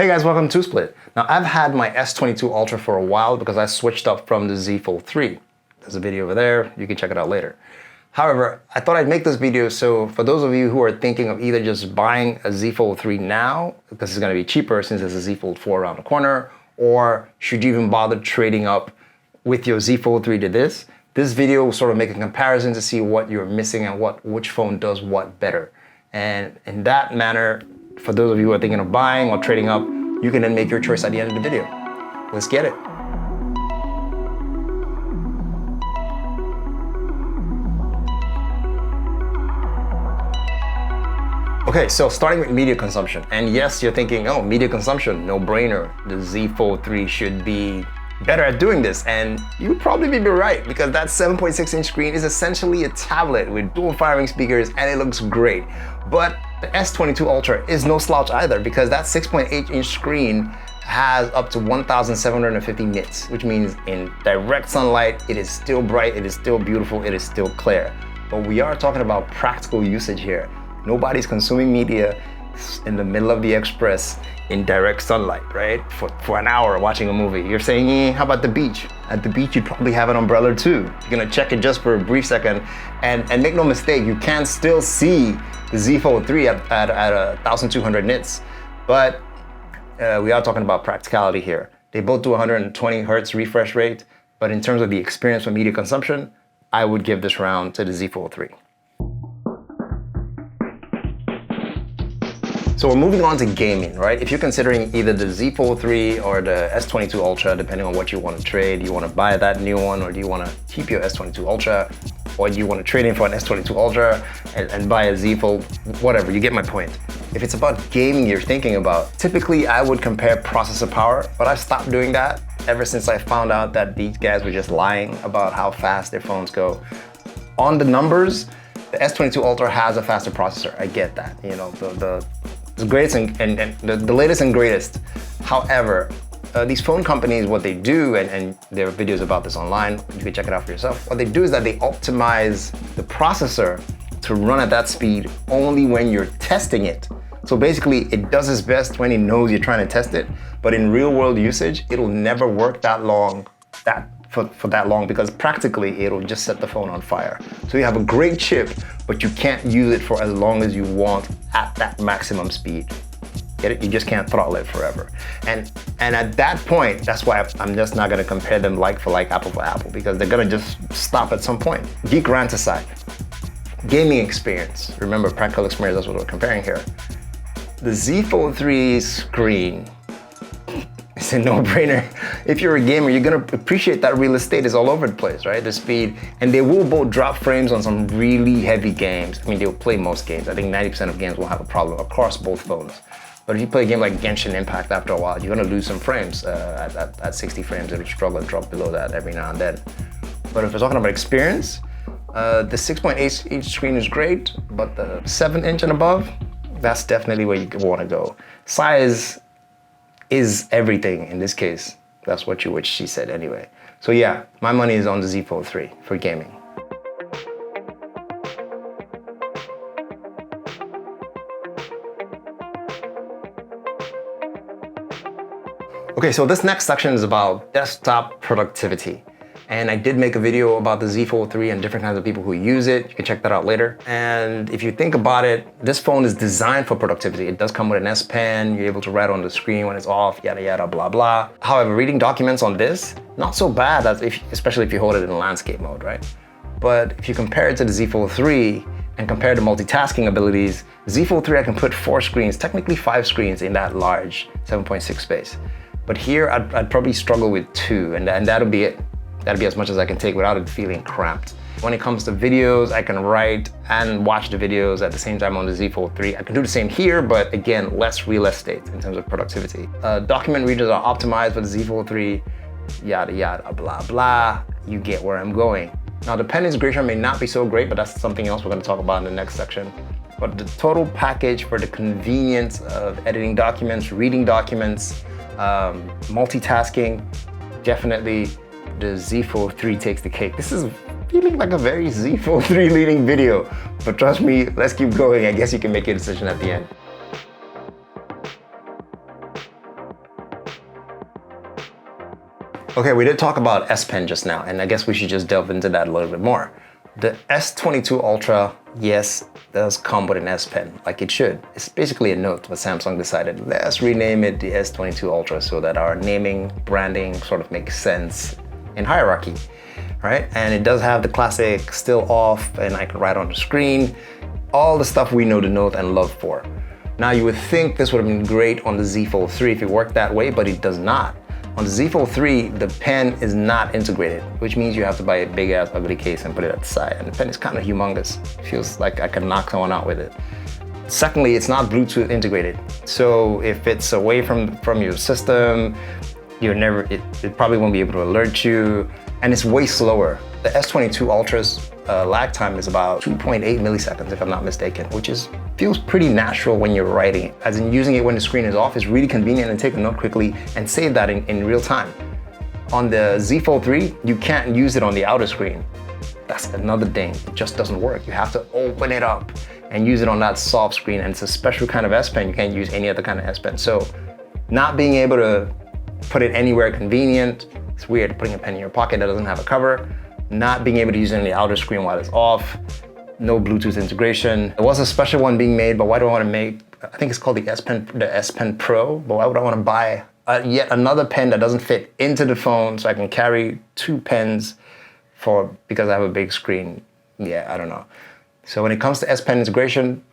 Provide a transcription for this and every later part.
Hey guys, welcome to Split. Now I've had my S22 Ultra for a while because I switched up from the Z Fold3. There's a video over there, you can check it out later. However, I thought I'd make this video so for those of you who are thinking of either just buying a Z Fold3 now, because it's gonna be cheaper since there's a Z Fold4 around the corner, or should you even bother trading up with your Z Fold3 to this video will sort of make a comparison to see what you're missing and which phone does what better. And in that manner, for those of you who are thinking of buying or trading up, you can then make your choice at the end of the video. Let's get it. Okay, so starting with media consumption. And yes, you're thinking, oh, media consumption, no brainer. The Z Fold3 should be better at doing this. And you'd probably be right because that 7.6-inch screen is essentially a tablet with dual firing speakers and it looks great. But the S22 Ultra is no slouch either because that 6.8-inch screen has up to 1,750 nits, which means in direct sunlight, it is still bright, it is still beautiful, it is still clear. But we are talking about practical usage here. Nobody's consuming media in the middle of the express in direct sunlight, right? For an hour watching a movie. You're saying, how about the beach? At the beach, you'd probably have an umbrella too. You're gonna check it just for a brief second and make no mistake, you can still see the Z Fold3 at 1,200 nits. But we are talking about practicality here. They both do 120 hertz refresh rate, but in terms of the experience for media consumption, I would give this round to the Z Fold3. So we're moving on to gaming, right? If you're considering either the Z Fold3 or the S22 Ultra, depending on what you want to trade, you want to buy that new one or do you want to keep your S22 Ultra? Or do you want to trade in for an S22 Ultra and buy a Z Fold, whatever, you get my point. If it's about gaming you're thinking about, typically I would compare processor power, but I've stopped doing that ever since I found out that these guys were just lying about how fast their phones go. On the numbers, the S22 Ultra has a faster processor, I get that. You know, the greatest and the latest and greatest. However, these phone companies, what they do, and there are videos about this online, you can check it out for yourself. What they do is that they optimize the processor to run at that speed only when you're testing it. So basically, it does its best when it knows you're trying to test it, but in real world usage, it'll never work that long, for that long because practically it'll just set the phone on fire. So you have a great chip, but you can't use it for as long as you want at that maximum speed. Get it? You just can't throttle it forever. And at that point, that's why I'm just not gonna compare them like for like, apple for apple, because they're gonna just stop at some point. Geek rant aside, gaming experience. Remember, practical experience, that's what we're comparing here. The Z Fold3 screen, it's a no-brainer. If you're a gamer, you're gonna appreciate that real estate is all over the place, right? The speed, and they will both drop frames on some really heavy games. I mean, they'll play most games. I think 90% of games will have a problem across both phones. But if you play a game like Genshin Impact, after a while, you're gonna lose some frames. At 60 frames, it'll struggle and drop below that every now and then. But if we're talking about experience, the 6.8-inch screen is great, but the 7-inch and above, that's definitely where you wanna go. Size is everything in this case. That's what she said anyway. So yeah, my money is on the Z Fold3 for gaming. Okay, so this next section is about desktop productivity. And I did make a video about the Z Fold3 and different kinds of people who use it. You can check that out later. And if you think about it, this phone is designed for productivity. It does come with an S Pen. You're able to write on the screen when it's off, yada, yada, blah, blah. However, reading documents on this, not so bad, especially if you hold it in landscape mode, right? But if you compare it to the Z Fold3 and compare the multitasking abilities, Z Fold3 I can put 4 screens, technically 5 screens in that large 7.6 space. But here I'd probably struggle with 2 and that'll be it. That'll be as much as I can take without it feeling cramped. When it comes to videos, I can write and watch the videos at the same time on the Z Fold3. I can do the same here, but again, less real estate in terms of productivity. Document readers are optimized for the Z Fold3, yada, yada, blah, blah. You get where I'm going. Now, the pen integration may not be so great, but that's something else we're gonna talk about in the next section. But the total package for the convenience of editing documents, reading documents, multitasking, definitely the Z Fold3 takes the cake. This is feeling like a very Z Fold3 leading video, but trust me, let's keep going. I guess you can make your decision at the end. Okay, we did talk about S Pen just now, and I guess we should just delve into that a little bit more. The S22 Ultra, yes, does come with an S Pen, like it should. It's basically a note, but Samsung decided, let's rename it the S22 Ultra so that our naming, branding sort of makes sense in hierarchy, right? And it does have the classic still off and I can write on the screen, all the stuff we know the Note and love for. Now you would think this would have been great on the Z Fold3 if it worked that way, but it does not. On the Z Fold3, the pen is not integrated, which means you have to buy a big ass ugly case and put it at the side. And the pen is kind of humongous. It feels like I could knock someone out with it. Secondly, it's not Bluetooth integrated. So if it's away from your system, it probably won't be able to alert you. And it's way slower. The S22 Ultra's lag time is about 2.8 milliseconds, if I'm not mistaken, which feels pretty natural when you're writing. As in using it when the screen is off is really convenient and take a note quickly and save that in real time. On the Z Fold3, you can't use it on the outer screen. That's another thing, it just doesn't work. You have to open it up and use it on that soft screen, and it's a special kind of S Pen. You can't use any other kind of S Pen. So not being able to put it anywhere convenient, it's weird putting a pen in your pocket that doesn't have a cover, not being able to use it on the outer screen while it's off, no Bluetooth integration. There was a special one being made, but why do I want to make, I think it's called the S Pen Pro, but why would I want to buy yet another pen that doesn't fit into the phone so I can carry two pens because I have a big screen? Yeah, I don't know. So when it comes to S Pen integration,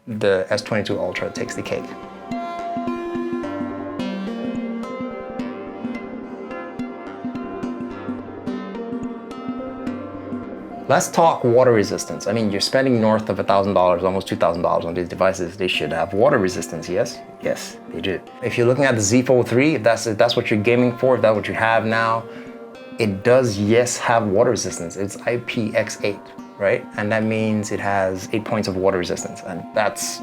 the S22 Ultra takes the cake. Let's talk water resistance. I mean, you're spending north of $1,000, almost $2,000 on these devices. They should have water resistance, yes? Yes, they do. If you're looking at the Z Fold3, if that's what you're gaming for, if that's what you have now, it does, yes, have water resistance. It's IPX8, right? And that means it has 8 points of water resistance. And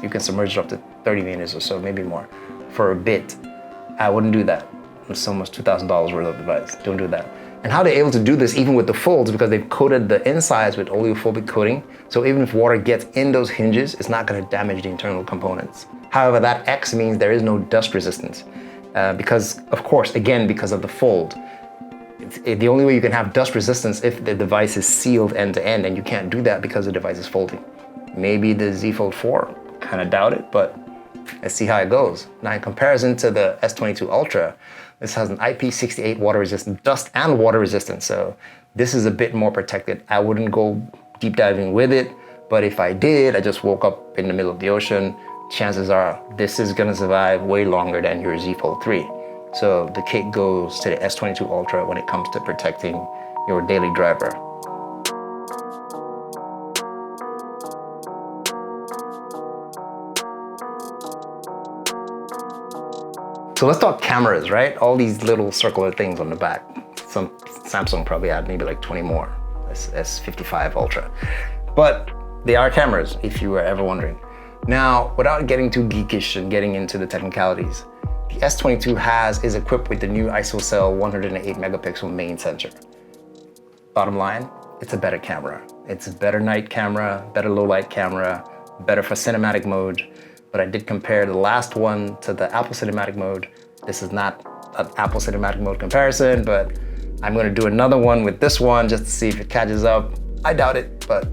you can submerge it up to 30 meters or so, maybe more, for a bit. I wouldn't do that. It's almost $2,000 worth of device. Don't do that. And how they're able to do this even with the folds, because they've coated the insides with oleophobic coating. So even if water gets in those hinges, it's not gonna damage the internal components. However, that X means there is no dust resistance. Because, of course, again, because of the fold. The only way you can have dust resistance if the device is sealed end to end, and you can't do that because the device is folding. Maybe the Z Fold 4, kind of doubt it, but let's see how it goes. Now, in comparison to the S22 Ultra, this has an IP68 water resistance, dust and water resistance. So this is a bit more protected. I wouldn't go deep diving with it, but if I did, I just woke up in the middle of the ocean, chances are this is gonna survive way longer than your Z Fold 3. So the cake goes to the S22 Ultra when it comes to protecting your daily driver. So let's talk cameras, right? All these little circular things on the back. Some Samsung probably had maybe like 20 more, S55 Ultra. But they are cameras, if you were ever wondering. Now, without getting too geekish and getting into the technicalities, the S22 is equipped with the new ISOCELL 108 megapixel main sensor. Bottom line, it's a better camera. It's a better night camera, better low light camera, better for cinematic mode. But I did compare the last one to the Apple Cinematic Mode. This is not an Apple Cinematic Mode comparison, but I'm gonna do another one with this one just to see if it catches up. I doubt it, but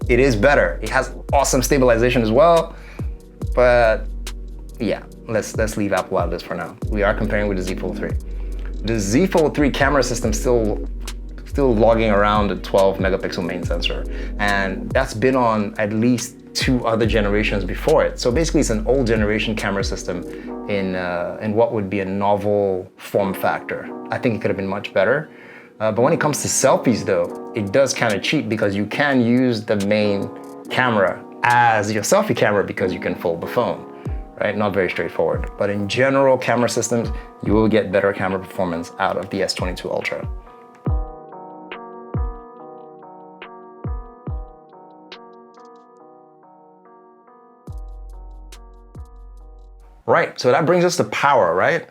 it is better. It has awesome stabilization as well, but yeah, let's leave Apple out of this for now. We are comparing with the Z Fold 3. The Z Fold 3 camera system still logging around the 12 megapixel main sensor, and that's been on at least 2 other generations before it. So basically it's an old generation camera system in what would be a novel form factor. I think it could have been much better. But when it comes to selfies though, it does kind of cheat because you can use the main camera as your selfie camera because you can fold the phone, right? Not very straightforward. But in general camera systems, you will get better camera performance out of the S22 Ultra. Right, so that brings us to power, right?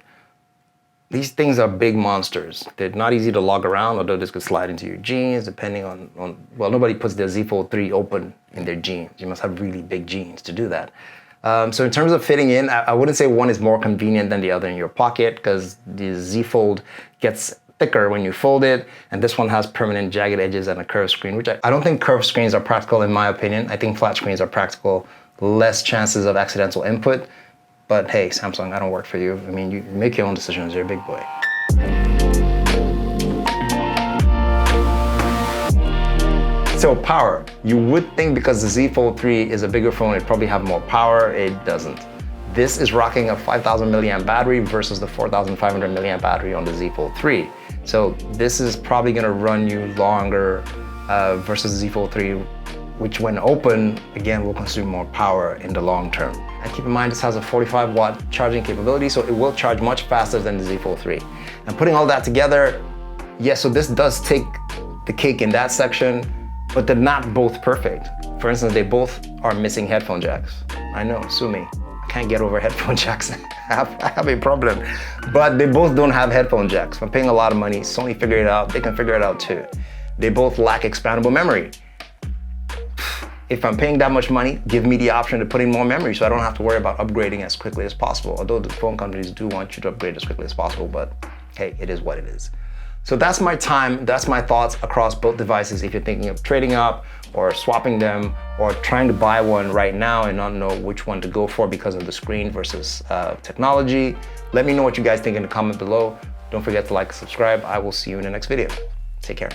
These things are big monsters. They're not easy to lug around, although this could slide into your jeans, depending on well, nobody puts their Z Fold 3 open in their jeans. You must have really big jeans to do that. So in terms of fitting in, I wouldn't say one is more convenient than the other in your pocket, because the Z Fold gets thicker when you fold it, and this one has permanent jagged edges and a curved screen, which I don't think curved screens are practical in my opinion. I think flat screens are practical, less chances of accidental input. But hey, Samsung, I don't work for you. I mean, you make your own decisions, you're a big boy. So power, you would think because the Z Fold3 is a bigger phone, it'd probably have more power. It doesn't. This is rocking a 5,000 milliamp battery versus the 4,500 milliamp battery on the Z Fold3. So this is probably gonna run you longer versus the Z Fold3, which when open, again, will consume more power in the long term. And keep in mind, this has a 45 watt charging capability, so it will charge much faster than the Z Fold3. And putting all that together, yes, so this does take the cake in that section, but they're not both perfect. For instance, they both are missing headphone jacks. I know, sue me. I can't get over headphone jacks. I have a problem. But they both don't have headphone jacks. I'm paying a lot of money. Sony figured it out. They can figure it out too. They both lack expandable memory. If I'm paying that much money, give me the option to put in more memory so I don't have to worry about upgrading as quickly as possible. Although the phone companies do want you to upgrade as quickly as possible, but hey, it is what it is. So that's my time, that's my thoughts across both devices. If you're thinking of trading up or swapping them or trying to buy one right now and not know which one to go for because of the screen versus technology, let me know what you guys think in the comment below. Don't forget to like and subscribe. I will see you in the next video. Take care.